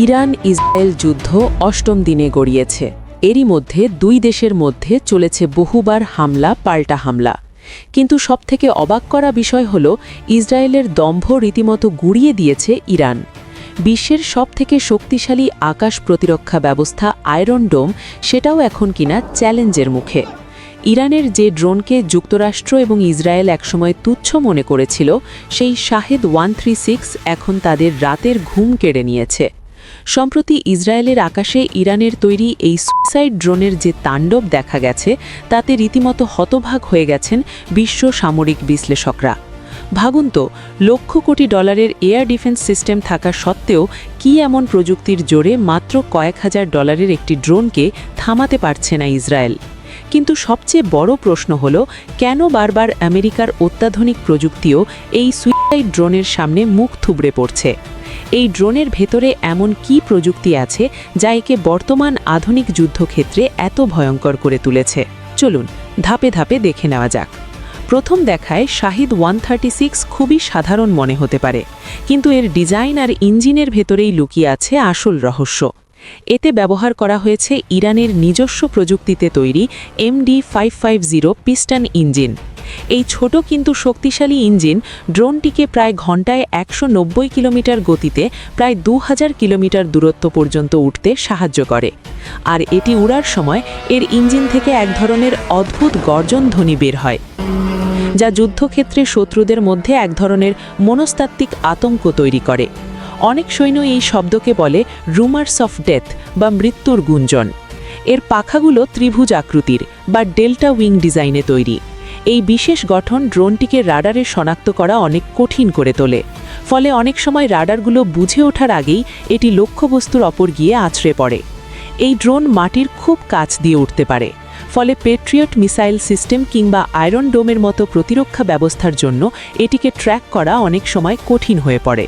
Iran Israel যুদ্ধ অষ্টম দিনে গড়িয়েছে। এরই মধ্যে দুই দেশের মধ্যে চলেছে বহুবার হামলা পাল্টা হামলা। কিন্তু সবথেকে অবাক করা বিষয় হল ইসরায়েলের দম্ভ রীতিমতো গুড়িয়ে দিয়েছে ইরান। বিশ্বের সবথেকে শক্তিশালী আকাশ প্রতিরক্ষা ব্যবস্থা আয়রন ডোম সেটাও এখন কিনা চ্যালেঞ্জের মুখে। ইরানের যে ড্রোনকে যুক্তরাষ্ট্র এবং ইসরায়েল একসময় তুচ্ছ মনে করেছিল, সেই শাহেদ 136 এখন তাদের রাতের ঘুম কেড়ে নিয়েছে। সম্প্রতি ইসরায়েলের আকাশে ইরানের তৈরি এই সুইসাইড ড্রোনের যে তাণ্ডব দেখা গেছে, তাতে রীতিমতো হতবাক হয়ে গেছেন বিশ্ব সামরিক বিশ্লেষকরা। ভাবুন তো, লক্ষ কোটি ডলারের এয়ার ডিফেন্স সিস্টেম থাকা সত্ত্বেও কি এমন প্রযুক্তির জোরে মাত্র কয়েক হাজার ডলারের একটি ড্রোনকে থামাতে পারছে না ইসরায়েল। কিন্তু সবচেয়ে বড় প্রশ্ন হল, কেন বারবার আমেরিকার অত্যাধুনিক প্রযুক্তিও এই সুইসাইড ড্রোনের সামনে মুখ থুবড়ে পড়ছে? এই ড্রোনের ভেতরে এমন কি প্রযুক্তি আছে যা একে বর্তমান আধুনিক যুদ্ধক্ষেত্রে এত ভয়ঙ্কর করে তুলেছে? চলুন ধাপে ধাপে দেখে নেওয়া যাক। প্রথম দেখায় শাহিদ 136 খুবই সাধারণ মনে হতে পারে, কিন্তু এর ডিজাইন আর ইঞ্জিনের ভেতরেই লুকিয়ে আছে আসল রহস্য। এতে ব্যবহার করা হয়েছে ইরানের নিজস্ব প্রযুক্তিতে তৈরি MD550 পিস্টন ইঞ্জিন। এই ছোট কিন্তু শক্তিশালী ইঞ্জিন ড্রোনটিকে প্রায় ঘন্টায় 190 কিলোমিটার গতিতে প্রায় 2000 কিলোমিটার দূরত্ব পর্যন্ত উঠতে সাহায্য করে। আর এটি উড়ার সময় এর ইঞ্জিন থেকে এক ধরনের অদ্ভুত গর্জন ধ্বনি বের হয়, যা যুদ্ধক্ষেত্রে শত্রুদের মধ্যে এক ধরনের মনস্তাত্ত্বিক আতঙ্ক তৈরি করে। অনেক সৈন্য এই শব্দকে বলে রুমার্স অফ ডেথ বা মৃত্যুর গুঞ্জন। এর পাখাগুলো ত্রিভুজ আকৃতির বা ডেল্টা উইং ডিজাইনে তৈরি। এই বিশেষ গঠন ড্রোনটিকে রাডারে শনাক্ত করা অনেক কঠিন করে তোলে। ফলে অনেক সময় রাডারগুলো বুঝে ওঠার আগেই এটি লক্ষ্যবস্তুর অপর গিয়ে আছড়ে পড়ে। এই ড্রোন মাটির খুব কাছ দিয়ে উঠতে পারে, ফলে পেট্রিয়ট মিসাইল সিস্টেম কিংবা আয়রন ডোমের মতো প্রতিরক্ষা ব্যবস্থার জন্য এটিকে ট্র্যাক করা অনেক সময় কঠিন হয়ে পড়ে।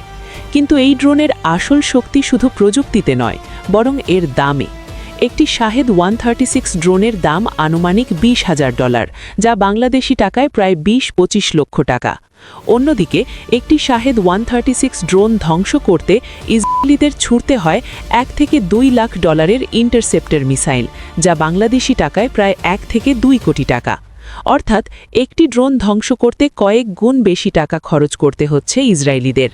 কিন্তু এই ড্রোনের আসল শক্তি শুধু প্রযুক্তিতে নয়, বরং এর দামে। একটি শাহেদ 136 ড্রোনের দাম আনুমানিক $20,000, যা বাংলাদেশি টাকায় প্রায় 20-25 লক্ষ টাকা। অন্যদিকে একটি শাহেদ 136 ড্রোন ধ্বংস করতে ইসরায়েলিদের ছুড়তে হয় $1 থেকে $2 লাখ ইন্টারসেপ্টর মিসাইল, যা বাংলাদেশি টাকায় প্রায় 1 থেকে 2 কোটি টাকা। অর্থাৎ একটি ড্রোন ধ্বংস করতে কয়েক গুণ বেশি টাকা খরচ করতে হচ্ছে ইসরায়েলিদের।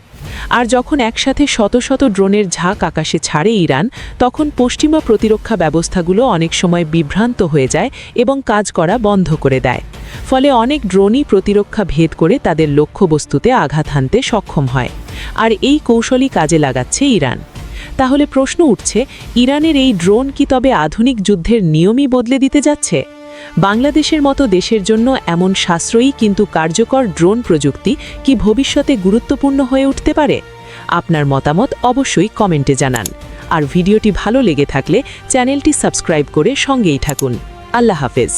আর যখন একসাথে শত শত ড্রোনের ঝাঁক আকাশে ছাড়ে ইরান, তখন পশ্চিমা প্রতিরক্ষা ব্যবস্থাগুলো অনেক সময় বিভ্রান্ত হয়ে যায় এবং কাজ করা বন্ধ করে দেয়। ফলে অনেক ড্রোনই প্রতিরক্ষা ভেদ করে তাদের লক্ষ্যবস্তুতে আঘাত হানতে সক্ষম হয়। আর এই কৌশলই কাজে লাগাচ্ছে ইরান। তাহলে প্রশ্ন উঠছে, ইরানের এই ড্রোন কি তবে আধুনিক যুদ্ধের নিয়মই বদলে দিতে যাচ্ছে? বাংলাদেশের মতো দেশের জন্য এমন সাশ্রয়ী কিন্তু কার্যকর ড্রোন প্রযুক্তি কি ভবিষ্যতে গুরুত্বপূর্ণ হয়ে উঠতে পারে? আপনার মতামত অবশ্যই কমেন্টে জানান। আর ভিডিওটি ভালো লেগে থাকলে চ্যানেলটি সাবস্ক্রাইব করে সঙ্গেই থাকুন। আল্লাহ হাফেজ।